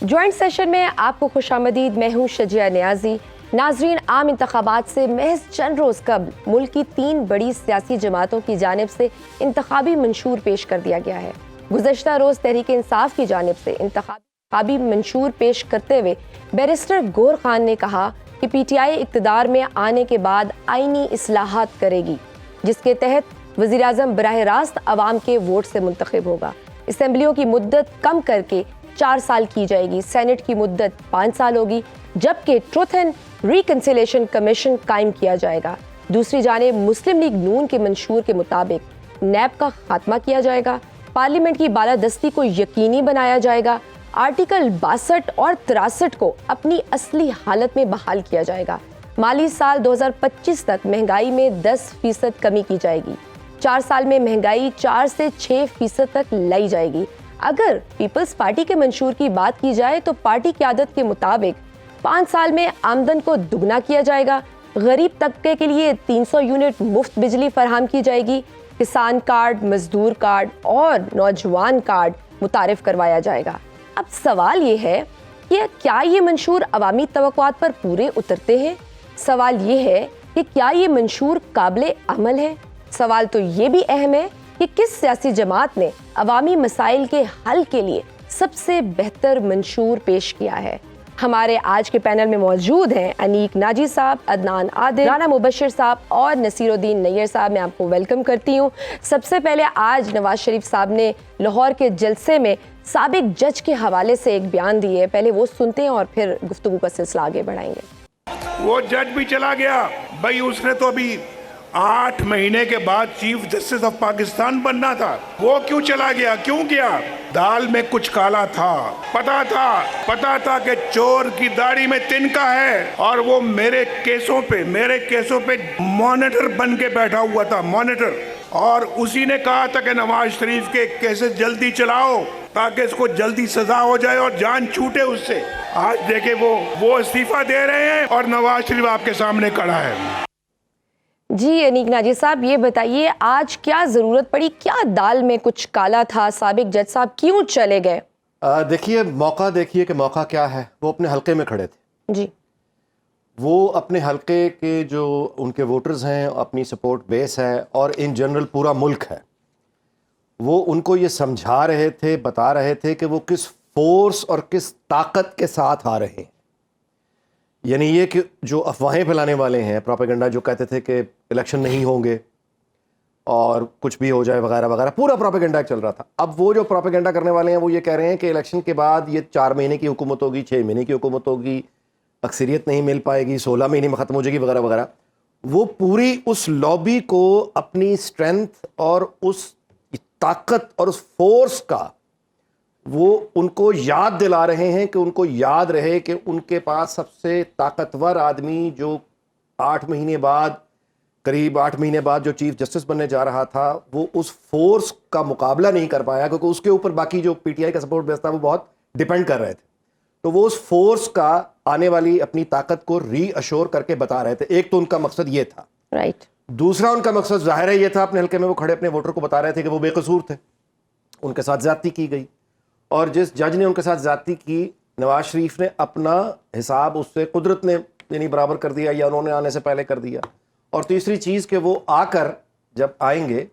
Joint session میں آپ کو خوش آمدید. میں ہوں شجیہ نیازی. ناظرین، عام انتخابات سے محض چند روز قبل ملک کی 3 بڑی سیاسی جماعتوں کی جانب سے انتخابی منشور پیش کر دیا گیا ہے. گزشتہ روز تحریک انصاف کی جانب سے انتخابی منشور پیش کرتے ہوئے بیرسٹر گور خان نے کہا کہ پی ٹی آئی اقتدار میں آنے کے بعد آئینی اصلاحات کرے گی، جس کے تحت وزیر اعظم براہ راست عوام کے ووٹ سے منتخب ہوگا. اسمبلیوں کی مدت کم کر کے 4 سال کی جائے گی. سینٹ کی مدت 5 سال ہوگی، جبکہ ٹروتھ اینڈ ریکنسیلیشن کمیشن قائم کیا جائے گا. دوسری جانب مسلم لیگ نون کے منشور کے مطابق نیب کا خاتمہ کیا جائے گا. پارلیمنٹ کی بالادستی کو یقینی بنایا جائے گا. آرٹیکل 62 اور 63 کو اپنی اصلی حالت میں بحال کیا جائے گا. مالی سال 2025 تک مہنگائی میں 10% کمی کی جائے گی. 4 سال میں مہنگائی 4 سے 6% تک لائی جائے گی. اگر پیپلز پارٹی کے منشور کی بات کی جائے تو پارٹی قیادت کے مطابق 5 سال میں آمدن کو دگنا کیا جائے گا. غریب طبقے کے لیے 300 یونٹ مفت بجلی فراہم کی جائے گی. کسان کارڈ، مزدور کارڈ اور نوجوان کارڈ متعارف کروایا جائے گا. اب سوال یہ ہے کہ کیا یہ منشور عوامی توقعات پر پورے اترتے ہیں؟ سوال یہ ہے کہ کیا یہ منشور قابل عمل ہے؟ سوال تو یہ بھی اہم ہے کہ کس سیاسی جماعت نے عوامی مسائل کے حل کے لیے سب سے بہتر منشور پیش کیا ہے. ہمارے آج کے پینل میں موجود ہیں انیک ناجی صاحب، عدنان عادل، رانا مبشر صاحب اور نصیر الدین نیر صاحب. میں آپ کو ویلکم کرتی ہوں. سب سے پہلے آج نواز شریف صاحب نے لاہور کے جلسے میں سابق جج کے حوالے سے ایک بیان دیے. پہلے وہ سنتے ہیں اور پھر گفتگو کا سلسلہ آگے بڑھائیں گے. وہ جج بھی چلا گیا بھائی، اس نے تو ابھی 8 مہینے کے بعد چیف جسٹس آف پاکستان بننا تھا. وہ کیوں چلا گیا؟ کیوں گیا؟ دال میں کچھ کالا تھا. پتا تھا کہ چور کی داڑھی میں تنکا ہے، اور وہ میرے کیسوں پہ مانیٹر بن کے بیٹھا ہوا تھا، مانیٹر. اور اسی نے کہا تھا کہ نواز شریف کے کیسز جلدی چلاؤ تاکہ اس کو جلدی سزا ہو جائے اور جان چھوٹے اس سے. آج دیکھیں وہ استعفیٰ دے رہے ہیں اور نواز شریف آپ کے سامنے کھڑا ہے. جی انیک ناجی صاحب، یہ بتائیے آج کیا ضرورت پڑی؟ کیا دال میں کچھ کالا تھا؟ سابق جج صاحب کیوں چلے گئے؟ دیکھیے کہ موقع کیا ہے. وہ اپنے حلقے میں کھڑے تھے. جی، وہ اپنے حلقے کے جو ان کے ووٹرز ہیں، اپنی سپورٹ بیس ہے اور ان جنرل پورا ملک ہے، وہ ان کو یہ سمجھا رہے تھے، بتا رہے تھے کہ وہ کس فورس اور کس طاقت کے ساتھ آ رہے ہیں. یعنی یہ کہ جو افواہیں پھیلانے والے ہیں، پروپیگنڈا، جو کہتے تھے کہ الیکشن نہیں ہوں گے اور کچھ بھی ہو جائے وغیرہ وغیرہ، پورا پروپیگنڈا چل رہا تھا. اب وہ جو پروپیگنڈا کرنے والے ہیں وہ یہ کہہ رہے ہیں کہ الیکشن کے بعد یہ 4 مہینے کی حکومت ہوگی، 6 مہینے کی حکومت ہوگی، اکثریت نہیں مل پائے گی، 16 مہینے میں ختم ہو جائے گی وغیرہ وغیرہ. وہ پوری اس لابی کو اپنی اسٹرینتھ اور اس طاقت اور اس فورس کا وہ ان کو یاد دلا رہے ہیں کہ ان کو یاد رہے کہ ان کے پاس سب سے طاقتور آدمی جو 8 مہینے بعد، قریب 8 مہینے بعد جو چیف جسٹس بننے جا رہا تھا، وہ اس فورس کا مقابلہ نہیں کر پایا کیونکہ اس کے اوپر باقی جو پی ٹی آئی کا سپورٹ بیس تھا وہ بہت ڈیپینڈ کر رہے تھے. تو وہ اس فورس کا آنے والی اپنی طاقت کو ری اشور کر کے بتا رہے تھے. ایک تو ان کا مقصد یہ تھا. رائٹ. دوسرا ان کا مقصد ظاہر ہے یہ تھا، اپنے حلقے میں وہ کھڑے اپنے ووٹر کو بتا رہے تھے کہ وہ بے قصور تھے، ان کے ساتھ زیادتی کی گئی. اور جس جج نے ان کے ساتھ زیادتی کی، نواز شریف نے اپنا حساب اس سے قدرت نے یعنی برابر کر دیا یا انہوں نے آنے سے پہلے کر دیا. اور تیسری چیز کہ وہ آ کر جب آئیں گے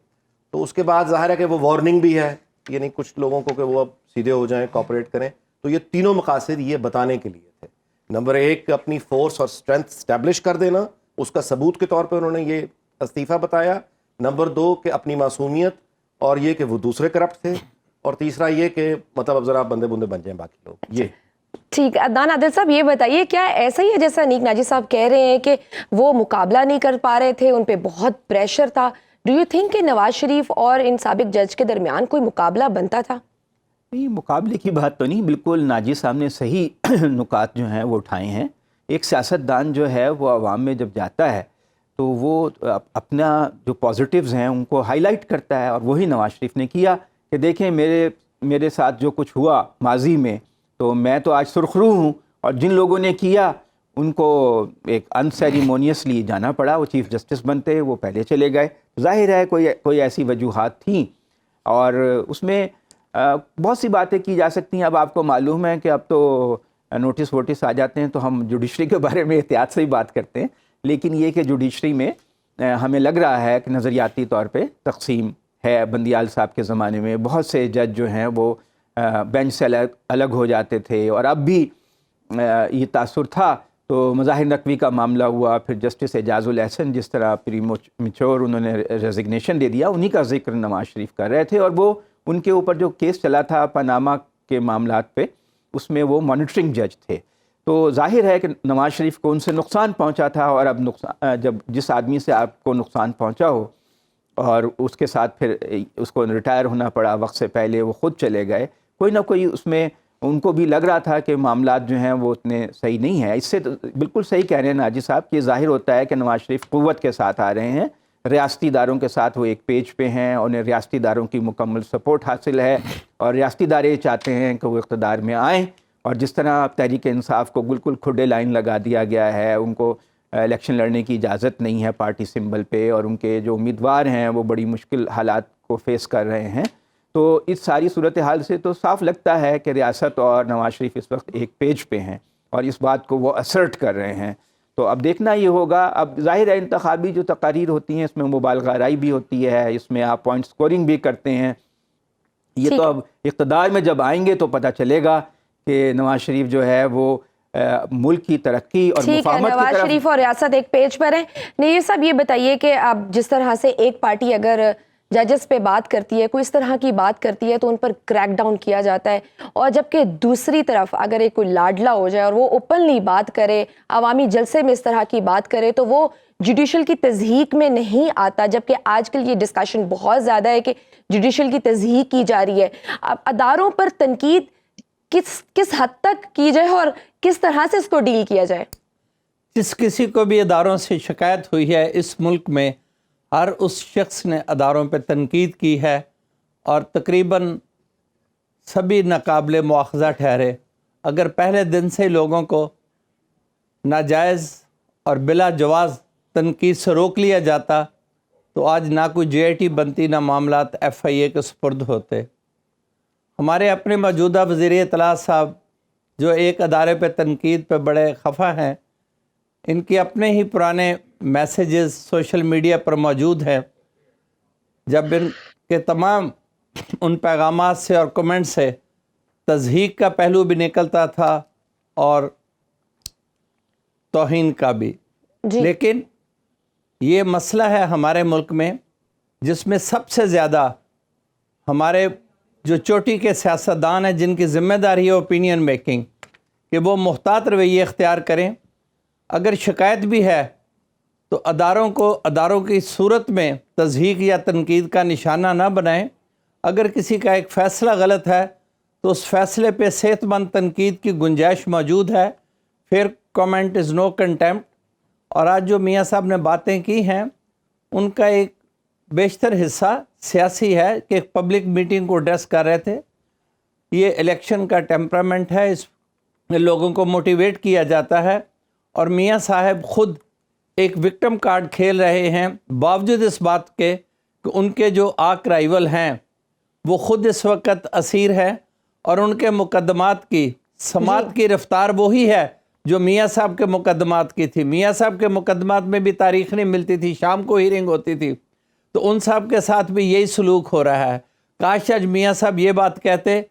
تو اس کے بعد ظاہر ہے کہ وہ وارننگ بھی ہے، یعنی کچھ لوگوں کو کہ وہ اب سیدھے ہو جائیں، کوآپریٹ کریں. تو یہ تینوں مقاصد یہ بتانے کے لیے تھے. نمبر 1 اپنی فورس اور اسٹرینتھ اسٹیبلش کر دینا، اس کا ثبوت کے طور پہ انہوں نے یہ استعفیٰ بتایا. نمبر 2 کہ اپنی معصومیت اور یہ کہ وہ دوسرے کرپٹ تھے. اور تیسرا یہ کہ مطلب اب ذرا بندے بن جائیں باقی لوگ. یہ ٹھیک. عدنان عادل صاحب یہ بتائیے، کیا ایسا ہی ہے جیسا انیک ناجی صاحب کہہ رہے ہیں کہ وہ مقابلہ نہیں کر پا رہے تھے، ان پہ بہت پریشر تھا؟ ڈو یو تھنک کہ نواز شریف اور ان سابق جج کے درمیان کوئی مقابلہ بنتا تھا؟ نہیں، مقابلے کی بات تو نہیں. بالکل ناجی صاحب نے صحیح نکات جو ہیں وہ اٹھائے ہیں. ایک سیاستدان جو ہے وہ عوام میں جب جاتا ہے تو وہ اپنا جو پازیٹیوز ہیں ان کو ہائی لائٹ کرتا ہے، اور وہی نواز شریف نے کیا کہ دیکھیں میرے ساتھ جو کچھ ہوا ماضی میں، تو میں تو آج سرخرو ہوں، اور جن لوگوں نے کیا ان کو ایک انسیریمونیسلی جانا پڑا. وہ چیف جسٹس بنتے، وہ پہلے چلے گئے. ظاہر ہے کوئی ایسی وجوہات تھیں، اور اس میں بہت سی باتیں کی جا سکتی ہیں. اب آپ کو معلوم ہے کہ اب تو نوٹس ووٹس آ جاتے ہیں تو ہم جوڈیشری کے بارے میں احتیاط سے ہی بات کرتے ہیں, لیکن یہ کہ جوڈیشری میں ہمیں لگ رہا ہے کہ نظریاتی طور پہ تقسیم ہے. بندیال صاحب کے زمانے میں بہت سے جج جو ہیں وہ بینچ سے الگ ہو جاتے تھے, اور اب بھی یہ تاثر تھا. تو مظاہر نقوی کا معاملہ ہوا, پھر جسٹس اعجاز الحسن جس طرح میچور انہوں نے ریزگنیشن دے دیا, انہی کا ذکر نواز شریف کر رہے تھے. اور وہ ان کے اوپر جو کیس چلا تھا پاناما کے معاملات پہ, اس میں وہ مانیٹرنگ جج تھے. تو ظاہر ہے کہ نواز شریف کو ان سے نقصان پہنچا تھا, اور اب نقصان جب جس آدمی سے آپ کو نقصان پہنچا ہو اور اس کے ساتھ پھر اس کو ریٹائر ہونا پڑا وقت سے پہلے, وہ خود چلے گئے, کوئی نہ کوئی اس میں ان کو بھی لگ رہا تھا کہ معاملات جو ہیں وہ اتنے صحیح نہیں ہیں. اس سے بالکل صحیح کہہ رہے ہیں ناجی صاحب کہ یہ ظاہر ہوتا ہے کہ نواز شریف قوت کے ساتھ آ رہے ہیں, ریاستی اداروں کے ساتھ وہ ایک پیج پہ ہیں, انہیں ریاستی اداروں کی مکمل سپورٹ حاصل ہے, اور ریاستی ادارے چاہتے ہیں کہ وہ اقتدار میں آئیں. اور جس طرح تحریک انصاف کو بالکل کھڈے لائن لگا دیا گیا ہے, ان کو الیکشن لڑنے کی اجازت نہیں ہے پارٹی سمبل پہ, اور ان کے جو امیدوار ہیں وہ بڑی مشکل حالات کو فیس کر رہے ہیں. تو اس ساری صورتحال سے تو صاف لگتا ہے کہ ریاست اور نواز شریف اس وقت ایک پیج پہ ہیں, اور اس بات کو وہ اسرٹ کر رہے ہیں. تو اب دیکھنا یہ ہوگا. اب ظاہر ہے انتخابی جو تقاریر ہوتی ہیں اس میں مبالغہ آرائی بھی ہوتی ہے, اس میں آپ پوائنٹ سکورنگ بھی کرتے ہیں. یہ تو اب اقتدار میں جب آئیں گے تو پتہ چلے گا کہ نواز شریف جو ہے وہ ملک کی ترقی اور مفاہمت کی طرف. نواز شریف اور ریاست ایک پیج پر ہیں. نہیں صاحب یہ بتائیے کہ اب جس طرح سے ایک پارٹی اگر ججز پہ بات کرتی ہے, کوئی اس طرح کی بات کرتی ہے تو ان پر کریک ڈاؤن کیا جاتا ہے, اور جبکہ دوسری طرف اگر ایک کوئی لاڈلا ہو جائے اور وہ اوپنلی بات کرے, عوامی جلسے میں اس طرح کی بات کرے, تو وہ جوڈیشل کی تضحیک میں نہیں آتا. جبکہ آج کل یہ ڈسکشن بہت زیادہ ہے کہ جوڈیشل کی تضحیک کی جا رہی ہے. اب اداروں پر تنقید کس حد تک کی جائے اور کس طرح سے اس کو ڈیل کیا جائے؟ جس کسی کو بھی اداروں سے شکایت ہوئی ہے اس ملک میں, ہر اس شخص نے اداروں پہ تنقید کی ہے, اور تقریباً سبھی ناقابل مواخذہ ٹھہرے. اگر پہلے دن سے لوگوں کو ناجائز اور بلا جواز تنقید سے روک لیا جاتا تو آج نہ کوئی جے آئی ٹی بنتی, نہ معاملات ایف آئی اے کے سپرد ہوتے. ہمارے اپنے موجودہ وزیر اطلاعات صاحب جو ایک ادارے پہ تنقید پہ بڑے خفا ہیں, ان کے اپنے ہی پرانے میسیجز سوشل میڈیا پر موجود ہیں, جب ان کے تمام ان پیغامات سے اور کمنٹ سے تضحیک کا پہلو بھی نکلتا تھا اور توہین کا بھی. لیکن یہ مسئلہ ہے ہمارے ملک میں جس میں سب سے زیادہ ہمارے جو چوٹی کے سیاستدان ہیں, جن کی ذمہ داری ہے اوپینین میکنگ, کہ وہ محتاط رویے اختیار کریں. اگر شکایت بھی ہے تو اداروں کی صورت میں تضحیک یا تنقید کا نشانہ نہ بنائیں. اگر کسی کا ایک فیصلہ غلط ہے تو اس فیصلے پہ صحت مند تنقید کی گنجائش موجود ہے. پھر کامنٹ از نو کنٹیمپٹ. اور آج جو میاں صاحب نے باتیں کی ہیں ان کا ایک بیشتر حصہ سیاسی ہے کہ ایک پبلک میٹنگ کو ایڈریس کر رہے تھے. یہ الیکشن کا ٹیمپرامنٹ ہے, اس میں لوگوں کو موٹیویٹ کیا جاتا ہے, اور میاں صاحب خود ایک وکٹم کارڈ کھیل رہے ہیں, باوجود اس بات کے کہ ان کے جو آرک رائیول ہیں وہ خود اس وقت اسیر ہیں, اور ان کے مقدمات کی سماعت کی رفتار وہی ہے جو میاں صاحب کے مقدمات کی تھی. میاں صاحب کے مقدمات میں بھی تاریخ نہیں ملتی تھی, شام کو ہیرنگ ہوتی تھی, تو ان صاحب کے ساتھ بھی یہی سلوک ہو رہا ہے. کاش آج میاں صاحب یہ بات کہتے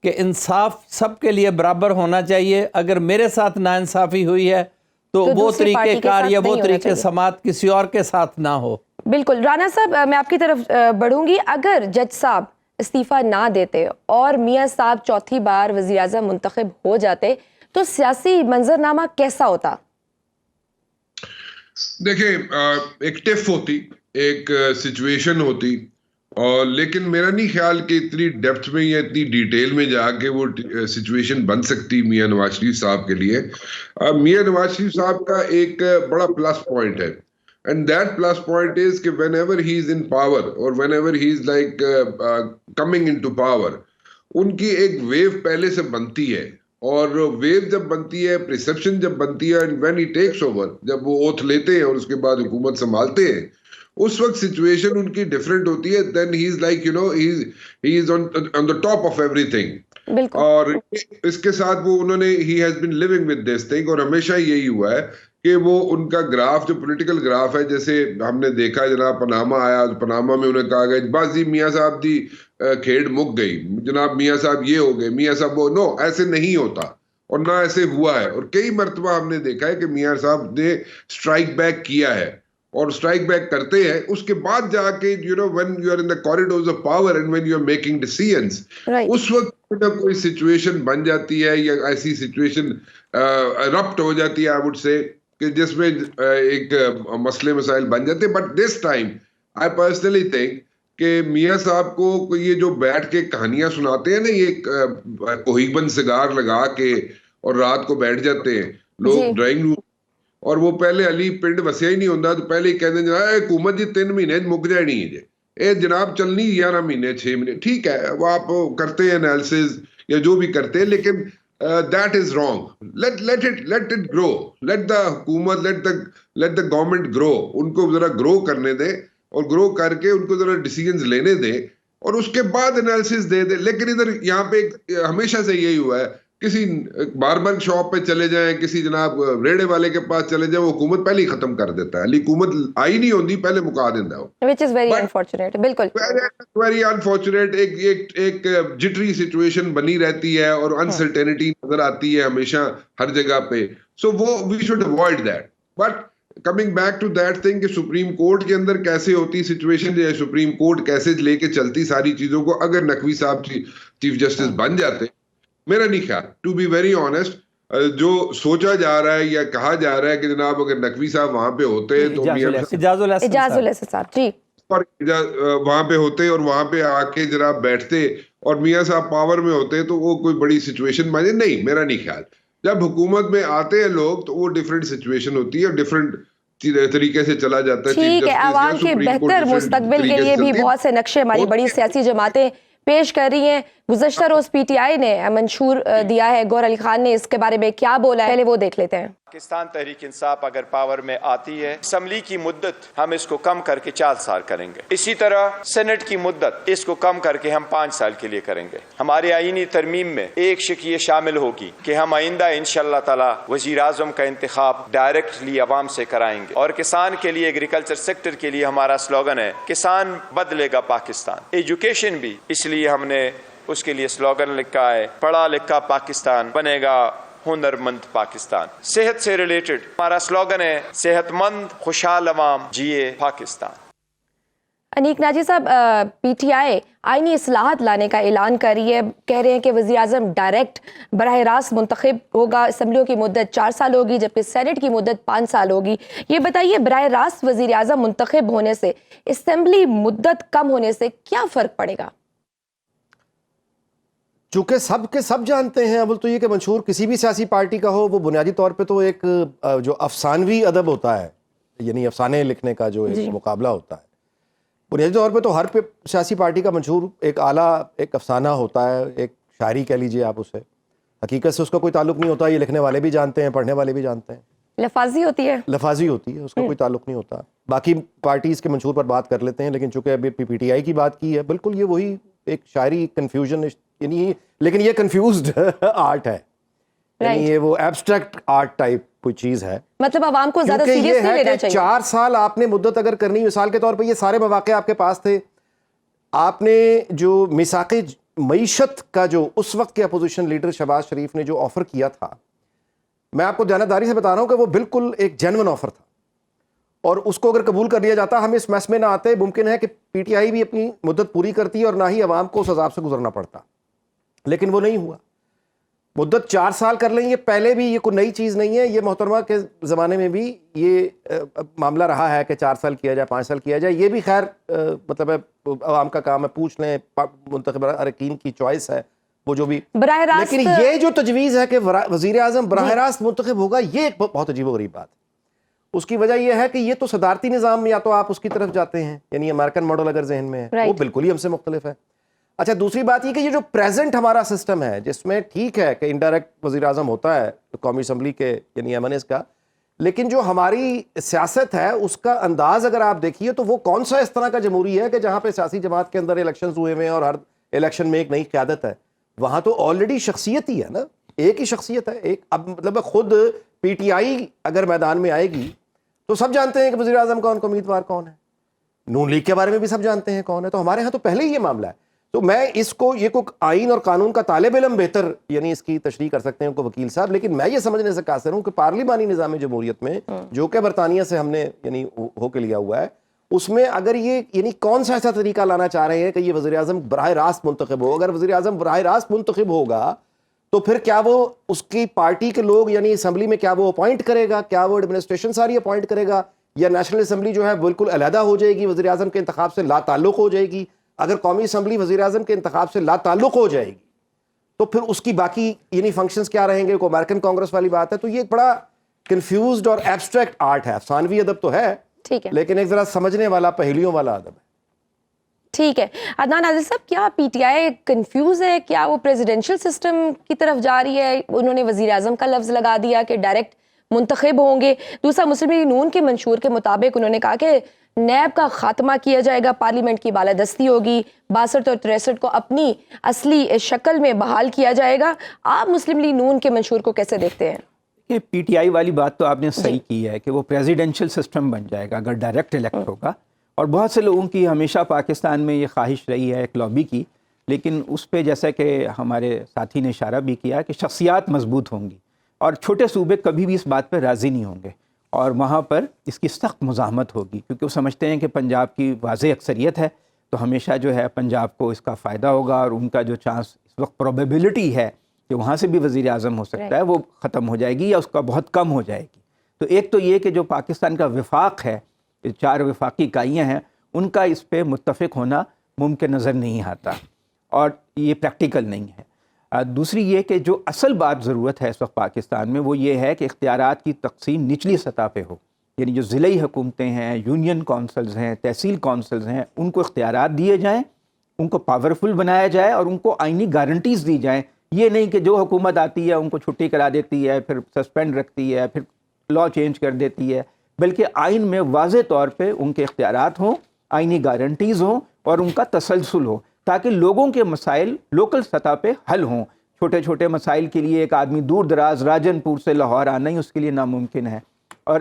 کہ انصاف سب کے لیے برابر ہونا چاہیے, اگر میرے ساتھ ناانصافی ہوئی ہے تو وہ طریقہ کار یا وہ طریقہ سماعت کسی اور کے ساتھ نہ ہو. بالکل. رانا صاحب میں آپ کی طرف بڑھوں گی. اگر جج صاحب استعفیٰ نہ دیتے اور میاں صاحب چوتھی بار وزیر اعظم منتخب ہو جاتے تو سیاسی منظرنامہ کیسا ہوتا؟ دیکھیں ایک ٹف ہوتی, ایک سچویشن ہوتی, اور لیکن میرا نہیں خیال کہ اتنی ڈیپتھ میں یا اتنی ڈیٹیل میں جا کے وہ سچویشن بن سکتی میاں نواز شریف صاحب کے لیے. میاں نواز شریف صاحب کا ایک بڑا پلس پوائنٹ ہے, and that plus point is کہ whenever he is in power or whenever he is like coming into power, ان کی ایک ویو پہلے سے بنتی ہے, اور ویو جب بنتی ہے, پرسپشن جب بنتی ہے, and when he takes over, جب وہ اوتھ لیتے ہیں اور اس کے بعد حکومت سنبھالتے ہیں, اس وقت سچویشن ان کی ڈفرینٹ ہوتی ہے. Then he is like you know he is on the top of ایوری تھنگ. اور اس کے ساتھ وہ انہوں نے he has been living with this thing. اور ہمیشہ یہی ہوا ہے کہ وہ ان کا گراف جو پولیٹیکل گراف ہے, جیسے ہم نے دیکھا جناب پاناما آیا, پاناما میں انہیں کہا گیا بس جی میاں صاحب دی کھیڑ مک گئی, جناب میاں صاحب یہ ہو گئے, میاں صاحب وہ, نو ایسے نہیں ہوتا اور نہ ایسے ہوا ہے. اور کئی مرتبہ ہم نے دیکھا ہے کہ میاں صاحب نے اسٹرائک بیک کیا ہے اور اسٹرائک بیک کرتے ہیں. اس کے بعد جا کے you know when you are in the corridors of power and when you are making decisions, اس وقت کوئی سچویشن بن جاتی ہے یا ایسی سچویشن رپٹ ہو جاتی ہے آئی وڈ سے کہ جس میں ایک مسئلے مسائل بن جاتے ہیں. But this time I personally think کہ میاں صاحب کو یہ جو بیٹھ کے کہانیاں سناتے ہیں نا, یہ کوہیبن سگار لگا کے اور رات کو بیٹھ جاتے ہیں لوگ ڈرائنگ روم, اور وہ پہلے علی پنڈ وسیا ہی نہیں ہوتا تو پہلے ہی کہتے ہیں جناب حکومت جی 3 مہینے مک جانی ہے جی, اے جناب چلنی 11 مہینے 6 مہینے, ٹھیک ہے وہ آپ کرتے ہیں انالیسز یا جو بھی کرتے ہیں, لیکن that is wrong. Let it grow. Let the حکومت let the government grow. ان کو ذرا grow کرنے دے اور grow کر کے ان کو ذرا decisions لینے دے اور اس کے بعد analysis دے دے. لیکن ادھر یہاں پہ ہمیشہ سے یہی ہوا ہے, کسی باربر شاپ پہ چلے جائیں, کسی جناب ریڑے والے کے پاس چلے جائیں, وہ حکومت پہلے ہی ختم کر دیتا ہے. حکومت آئی نہیں ہوتی, پہلے مکا دیتا ہے, which is very unfortunate. بالکل ویری انفارچونیٹ. ایک جٹری سچویشن بنی رہتی ہے اور انسرٹینٹی نظر آتی ہے ہمیشہ ہر جگہ پہ. سو وہ we should avoid that. But coming back to that thing کہ سپریم کورٹ کے اندر کیسے ہوتی سچویشن, یا سپریم کورٹ کیسے لے کے چلتی ساری چیزوں کو, اگر نقوی صاحب چیف جسٹس بن جاتے, میرا نہیں خیال, ٹو بی ویری آنیسٹ, جو سوچا جا رہا ہے یا کہا جا رہا ہے کہ جناب اگر نقوی صاحب وہاں پہ ہوتے تو اجاز الحسن صاحب جی وہاں پہ ہوتے اور وہاں پہ آ کے جناب بیٹھتے اور میاں صاحب پاور میں ہوتے تو وہ کوئی بڑی سچویشن بنے, نہیں میرا نہیں خیال. جب حکومت میں آتے ہیں لوگ تو وہ ڈفرینٹ سچویشن ہوتی ہے اور ڈفرینٹ طریقے سے چلا جاتا ہے. ٹھیک ہے, عوام کے بہتر مستقبل کے لیے بھی بہت سے نقشے ہماری بڑی سیاسی جماعتیں پیش کر رہی ہیں. گزشتہ روز پی ٹی آئی نے منشور دیا ہے, گور علی خان نے اس کے بارے میں کیا بولا ہے, پہلے وہ دیکھ لیتے ہیں. پاکستان تحریک انصاف اگر پاور میں آتی ہے, اسمبلی کی مدت ہم اس کو کم کر کے 4 سال کریں گے. اسی طرح سینٹ کی مدت اس کو کم کر کے ہم 5 سال کے لیے کریں گے. ہمارے آئینی ترمیم میں ایک شق یہ شامل ہوگی کہ ہم آئندہ انشاءاللہ تعالی وزیر اعظم کا انتخاب ڈائریکٹلی عوام سے کرائیں گے. اور کسان کے لیے, ایگریکلچر سیکٹر کے لیے ہمارا سلوگن ہے کسان بدلے گا پاکستان. ایجوکیشن بھی اس لیے ہم نے اس کے لیے سلوگن لکھا ہے پڑھا لکھا پاکستان بنے گا ہنر مند پاکستان. صحت سے ریلیٹڈ ہمارا سلوگن ہے صحت مند خوشحال عوام جیے پاکستان. انیک ناجی صاحب, پی ٹی آئی آئینی اصلاحات لانے کا اعلان کر رہی ہے, کہہ رہے ہیں کہ وزیر اعظم ڈائریکٹ براہ راست منتخب ہوگا, اسمبلیوں کی مدت 4 سال ہوگی جبکہ سینٹ کی مدت 5 سال ہوگی. یہ بتائیے براہ راست وزیر اعظم منتخب ہونے سے اسمبلی مدت کم ہونے سے کیا فرق پڑے گا؟ چونکہ سب کے سب جانتے ہیں, اول تو یہ کہ منشور کسی بھی سیاسی پارٹی کا ہو, وہ بنیادی طور پہ تو ایک جو افسانوی ادب ہوتا ہے, یعنی افسانے لکھنے کا جو ایک مقابلہ ہوتا ہے, بنیادی طور پہ تو ہر سیاسی پارٹی کا منشور ایک اعلیٰ ایک افسانہ ہوتا ہے, ایک شاعری کہہ لیجئے آپ اسے. حقیقت سے اس کا کوئی تعلق نہیں ہوتا, یہ لکھنے والے بھی جانتے ہیں, پڑھنے والے بھی جانتے ہیں. لفاظی ہوتی ہے, لفاظی ہوتی ہے, اس کا کوئی تعلق نہیں ہوتا. باقی پارٹیز کے منشور پر بات کر لیتے ہیں, لیکن چونکہ ابھی پی ٹی آئی کی بات کی ہے, بالکل یہ وہی ایک شاعری کنفیوژن, یعنی لیکن یہ کنفیوزڈ آرٹ ہے, یعنی یہ وہ ایبسٹریکٹ آرٹ ٹائپ کوئی چیز ہے. مطلب عوام کو زیادہ سیریس نہیں لینا چاہیے. 4 سال آپ نے مدت اگر کرنی, مثال کے طور پہ یہ سارے مواقع آپ کے پاس تھے, آپ نے جو میثاق معیشت کا جو اس وقت کے اپوزیشن لیڈر شہباز شریف نے جو آفر کیا تھا, میں آپ کو دیانتداری سے بتا رہا ہوں کہ وہ بالکل ایک جینون آفر تھا, اور اس کو اگر قبول کر لیا جاتا ہم اس میس میں نہ آتے. ممکن ہے کہ پی ٹی آئی بھی اپنی مدت پوری کرتی ہے اور نہ ہی عوام کو اس عذاب سے گزرنا پڑتا, لیکن وہ نہیں ہوا. مدت 4 سال کر لیں, یہ پہلے بھی یہ کوئی نئی چیز نہیں ہے, یہ محترمہ کے زمانے میں بھی یہ معاملہ رہا ہے کہ 4 سال کیا جائے, 5 سال کیا جائے. یہ بھی خیر مطلب ہے عوام کا کام ہے, پوچھ لیں, منتخب اراکین کی چوائس ہے وہ جو بھی براہ راست. لیکن یہ جو تجویز ہے کہ وزیر اعظم براہ راست منتخب ہوگا, یہ ایک بہت عجیب و غریب بات ہے. اس کی وجہ یہ ہے کہ یہ تو صدارتی نظام, یا تو آپ اس کی طرف جاتے ہیں, یعنی امریکن ماڈل اگر ذہن میں ہے, وہ بالکل ہی ہم سے مختلف ہے. اچھا, دوسری بات یہ کہ یہ جو پریزنٹ ہمارا سسٹم ہے, جس میں ٹھیک ہے کہ انڈائریکٹ وزیر اعظم ہوتا ہے قومی اسمبلی کے, یعنی ایم این ایز کا, لیکن جو ہماری سیاست ہے اس کا انداز اگر آپ دیکھیے تو وہ کون سا اس طرح کا جمہوری ہے کہ جہاں پہ سیاسی جماعت کے اندر الیکشنز ہوئے ہوئے ہیں اور ہر الیکشن میں ایک نئی قیادت ہے. وہاں تو آلریڈی شخصیت ہی ہے نا, ایک ہی شخصیت ہے. ایک اب مطلب خود پی ٹی آئی اگر میدان میں آئے گی تو سب جانتے ہیں کہ وزیر اعظم کون, امیدوار کون ہے. نون لیگ کے بارے میں بھی سب جانتے ہیں کون ہے. تو ہمارے ہاں تو پہلے ہی یہ معاملہ ہے. تو میں اس کو یہ کوئی آئین اور قانون کا طالب علم بہتر یعنی اس کی تشریح کر سکتے ہیں کو وکیل صاحب, لیکن میں یہ سمجھنے سے قاصر ہوں کہ پارلیمانی نظام جمہوریت میں جو کہ برطانیہ سے ہم نے یعنی ہو کے لیا ہوا ہے, اس میں اگر یہ یعنی کون سا ایسا طریقہ لانا چاہ رہے ہیں کہ یہ وزیر اعظم براہ راست منتخب ہو. اگر وزیر اعظم براہ راست منتخب ہوگا تو پھر کیا وہ اس کی پارٹی کے لوگ یعنی اسمبلی میں کیا وہ اپوائنٹ کرے گا, کیا وہ ایڈمنسٹریشن ساری اپوائنٹ کرے گا, یا نیشنل اسمبلی جو ہے بالکل علیحدہ ہو جائے گی, وزیر اعظم کے انتخاب سے لا تعلق ہو جائے گی. اگر قومی اسمبلی وزیر اعظم کے انتخاب سے لا تعلق ہو جائے گی تو پھر اس کی باقی یعنی فنکشنز کیا رہیں گے. کو امریکن کانگریس والی بات ہے. تو یہ ایک بڑا کنفیوزڈ اور ایبسٹریکٹ آرٹ ہے. افسانوی ادب تو ہے ٹھیک ہے, لیکن ایک ذرا سمجھنے والا پہیلیوں والا ادب ہے. ٹھیک ہے. عدنان عادل صاحب, کیا پی ٹی آئی کنفیوز ہے؟ کیا وہ پریزیڈنشل سسٹم کی طرف جا رہی ہے؟ انہوں نے وزیر اعظم کا لفظ لگا دیا کہ ڈائریکٹ منتخب ہوں گے. دوسرا, مسلم لیگ نون کے منشور کے مطابق انہوں نے کہا کہ نیب کا خاتمہ کیا جائے گا, پارلیمنٹ کی بالادستی ہوگی, 62 اور 63 کو اپنی اصلی شکل میں بحال کیا جائے گا. آپ مسلم لیگ نون کے منشور کو کیسے دیکھتے ہیں؟ یہ پی ٹی آئی والی بات تو آپ نے صحیح کی ہے کہ وہ پریزیڈنشل سسٹم بن جائے گا اگر ڈائریکٹ الیکٹ ہوگا, اور بہت سے لوگوں کی ہمیشہ پاکستان میں یہ خواہش رہی ہے ایک لابی کی, لیکن اس پہ جیسا کہ ہمارے ساتھی نے اشارہ بھی کیا کہ شخصیات مضبوط ہوں گی اور چھوٹے صوبے کبھی بھی اس بات پہ راضی نہیں ہوں گے, اور وہاں پر اس کی سخت مزاحمت ہوگی کیونکہ وہ سمجھتے ہیں کہ پنجاب کی واضح اکثریت ہے تو ہمیشہ جو ہے پنجاب کو اس کا فائدہ ہوگا, اور ان کا جو چانس اس وقت پروبیبلٹی ہے کہ وہاں سے بھی وزیر اعظم ہو سکتا ہے وہ ختم ہو جائے گی یا اس کا بہت کم ہو جائے گی. تو ایک تو یہ کہ جو پاکستان کا وفاق ہے, 4 وفاقی اکائیاں ہیں, ان کا اس پہ متفق ہونا ممکن نظر نہیں آتا اور یہ پریکٹیکل نہیں ہے. دوسری یہ کہ جو اصل بات ضرورت ہے اس وقت پاکستان میں وہ یہ ہے کہ اختیارات کی تقسیم نچلی سطح پہ ہو, یعنی جو ضلعی حکومتیں ہیں, یونین کونسلز ہیں, تحصیل کونسلز ہیں, ان کو اختیارات دیے جائیں, ان کو پاورفل بنایا جائے اور ان کو آئینی گارنٹیز دی جائیں. یہ نہیں کہ جو حکومت آتی ہے ان کو چھٹی کرا دیتی ہے, پھر سسپینڈ رکھتی ہے, پھر لا چینج کر دیتی ہے, بلکہ آئین میں واضح طور پہ ان کے اختیارات ہوں, آئینی گارنٹیز ہوں اور ان کا تسلسل ہو تاکہ لوگوں کے مسائل لوکل سطح پہ حل ہوں. چھوٹے چھوٹے مسائل کے لیے ایک آدمی دور دراز راجن پور سے لاہور آنا ہی اس کے لیے ناممکن ہے. اور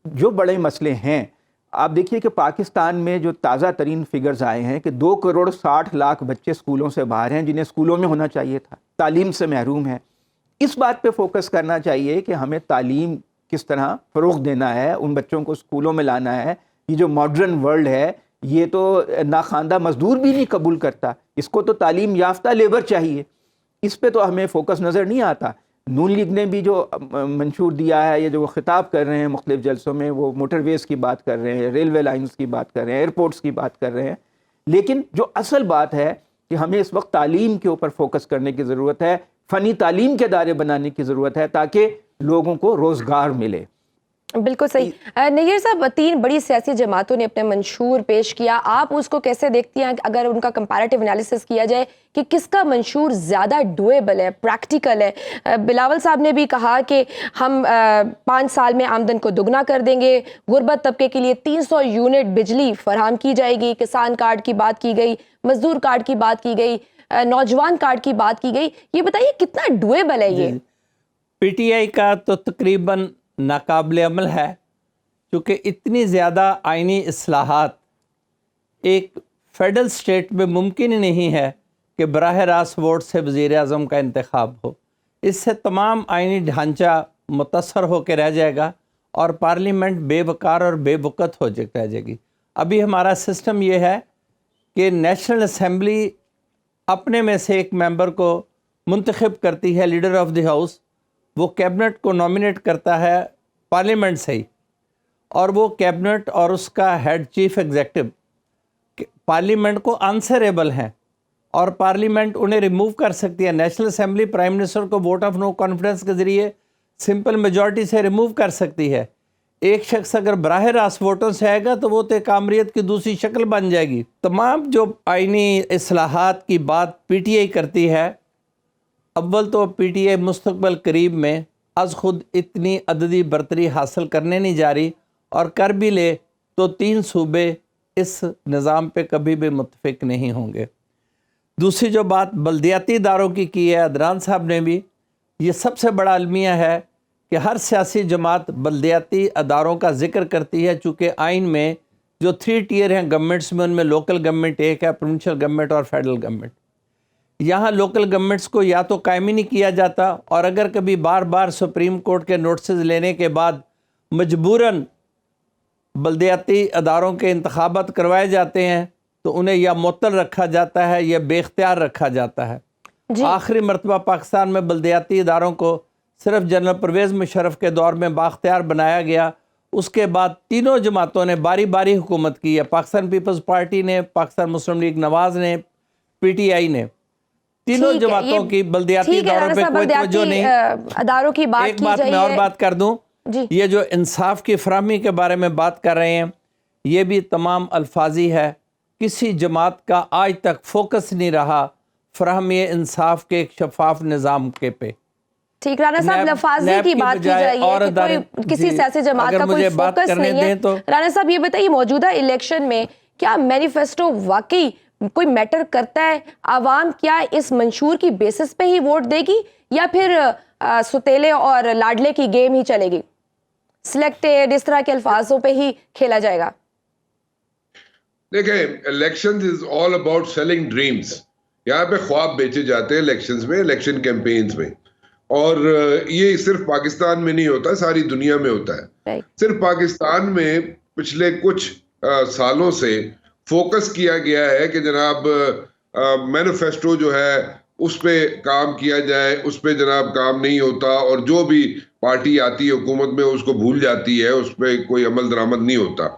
جو بڑے مسئلے ہیں, آپ دیکھیے کہ پاکستان میں جو تازہ ترین فگرز آئے ہیں کہ 2.60 کروڑ بچے اسکولوں سے باہر ہیں جنہیں اسکولوں میں ہونا چاہیے تھا, تعلیم سے محروم ہیں. اس بات پہ فوکس کرنا چاہیے کہ ہمیں تعلیم کس طرح فروغ دینا ہے, ان بچوں کو اسکولوں میں لانا ہے. یہ جو ماڈرن ورلڈ ہے یہ تو ناخواندہ مزدور بھی نہیں قبول کرتا, اس کو تو تعلیم یافتہ لیبر چاہیے. اس پہ تو ہمیں فوکس نظر نہیں آتا. نون لیگ نے بھی جو منشور دیا ہے, یہ جو وہ خطاب کر رہے ہیں مختلف جلسوں میں, وہ موٹر ویز کی بات کر رہے ہیں, ریلوے لائنز کی بات کر رہے ہیں, ایئرپورٹس کی بات کر رہے ہیں, لیکن جو اصل بات ہے کہ ہمیں اس وقت تعلیم کے اوپر فوکس کرنے کی ضرورت ہے, فنی تعلیم کے ادارے بنانے کی ضرورت ہے تاکہ لوگوں کو روزگار ملے. بالکل صحیح. نیر صاحب, 3 بڑی سیاسی جماعتوں نے اپنے منشور پیش کیا, آپ اس کو کیسے دیکھتی ہیں اگر ان کا کمپیریٹیو انالیسس کیا جائے کہ کس کا منشور زیادہ ڈویبل ہے, پریکٹیکل ہے؟ بلاول صاحب نے بھی کہا کہ ہم 5 سال میں آمدن کو دگنا کر دیں گے, غربت طبقے کے لیے 300 یونٹ بجلی فراہم کی جائے گی, کسان کارڈ کی بات کی گئی, مزدور کارڈ کی بات کی گئی, نوجوان کارڈ کی بات کی گئی. یہ بتائیے کتنا ڈویبل ہے یہ؟ پی ٹی آئی کا تو تقریباً ناقابل عمل ہے, کیونکہ اتنی زیادہ آئینی اصلاحات ایک فیڈرل سٹیٹ میں ممکن ہی نہیں ہے کہ براہ راست ووٹ سے وزیر اعظم کا انتخاب ہو. اس سے تمام آئینی ڈھانچہ متاثر ہو کے رہ جائے گا اور پارلیمنٹ بے وقار اور بے وقت ہو رہ جائے گی. ابھی ہمارا سسٹم یہ ہے کہ نیشنل اسمبلی اپنے میں سے ایک ممبر کو منتخب کرتی ہے, لیڈر آف دی ہاؤس, وہ کیبنٹ کو نامینیٹ کرتا ہے پارلیمنٹ سے ہی, اور وہ کیبنٹ اور اس کا ہیڈ چیف ایگزیکٹو پارلیمنٹ کو آنسریبل ہیں اور پارلیمنٹ انہیں ریموو کر سکتی ہے. نیشنل اسمبلی پرائم منسٹر کو ووٹ آف نو کانفیڈنس کے ذریعے سمپل میجورٹی سے ریموو کر سکتی ہے. ایک شخص اگر براہ راست ووٹوں سے آئے گا تو وہ تو ایک آمریت کی دوسری شکل بن جائے گی. تمام جو آئینی اصلاحات کی بات پی ٹی آئی کرتی ہے, اول تو پی ٹی آئی مستقبل قریب میں از خود اتنی عددی برتری حاصل کرنے نہیں جا رہی، اور کر بھی لے تو 3 صوبے اس نظام پہ کبھی بھی متفق نہیں ہوں گے۔ دوسری جو بات بلدیاتی اداروں کی ہے عدنان صاحب نے بھی، یہ سب سے بڑا المیہ ہے کہ ہر سیاسی جماعت بلدیاتی اداروں کا ذکر کرتی ہے، چونکہ آئین میں جو 3 ٹیئر ہیں گورنمنٹس میں، ان میں لوکل گورنمنٹ ایک ہے، پروونشل گورنمنٹ اور فیڈرل گورنمنٹ۔ یہاں لوکل گورنمنٹس کو یا تو قائم ہی نہیں کیا جاتا، اور اگر کبھی بار بار سپریم کورٹ کے نوٹسز لینے کے بعد مجبوراً بلدیاتی اداروں کے انتخابات کروائے جاتے ہیں تو انہیں یا معطل رکھا جاتا ہے یا بے اختیار رکھا جاتا ہے۔ آخری مرتبہ پاکستان میں بلدیاتی اداروں کو صرف جنرل پرویز مشرف کے دور میں بااختیار بنایا گیا، اس کے بعد تینوں جماعتوں نے باری باری حکومت کی ہے، پاکستان پیپلز پارٹی نے، پاکستان مسلم لیگ نواز نے، پی ٹی آئی نے، تینوں جماعتوں کی بلدیاتی اداروں پہ کوئی توجہ نہیں۔ اداروں کی بات ایک بات میں اور بات کر دوں، یہ جو انصاف کی فراہمی کے بارے میں بات کر رہے ہیں، یہ بھی تمام الفاظی ہے، کسی جماعت کا آج تک فوکس نہیں رہا فراہمی انصاف کے ایک شفاف نظام کے پہ۔ ٹھیک، رانا صاحب لفاظی کی بات کی جائے کہ کوئی کسی سیاسی جماعت کا کوئی فوکس نہیں ہے۔ رانا صاحب یہ بتائیے، موجودہ الیکشن میں کیا مینیفیسٹو واقعی کوئی میٹر کرتا ہے؟ عوام کیا اس منشور کی بیسس پہ ہی ووٹ دے گی یا پھر ستیلے اور لاڈلے کی گیم ہی چلے گی، سلیکٹڈ اس طرح کے الفاظوں پہ ہی کھیلا جائے گا؟ دیکھیں، elections is all about selling dreams. یہاں پہ خواب بیچے جاتے ہیں الیکشنز میں، الیکشن کیمپینز میں، اور یہ صرف پاکستان میں نہیں ہوتا، ساری دنیا میں ہوتا ہے۔ صرف پاکستان میں پچھلے کچھ سالوں سے فوکس کیا گیا ہے کہ جناب مینیفیسٹو جو ہے اس پہ کام کیا جائے، اس پہ جناب کام نہیں ہوتا، اور جو بھی پارٹی آتی ہے حکومت میں اس کو بھول جاتی ہے، اس پہ کوئی عمل درآمد نہیں ہوتا۔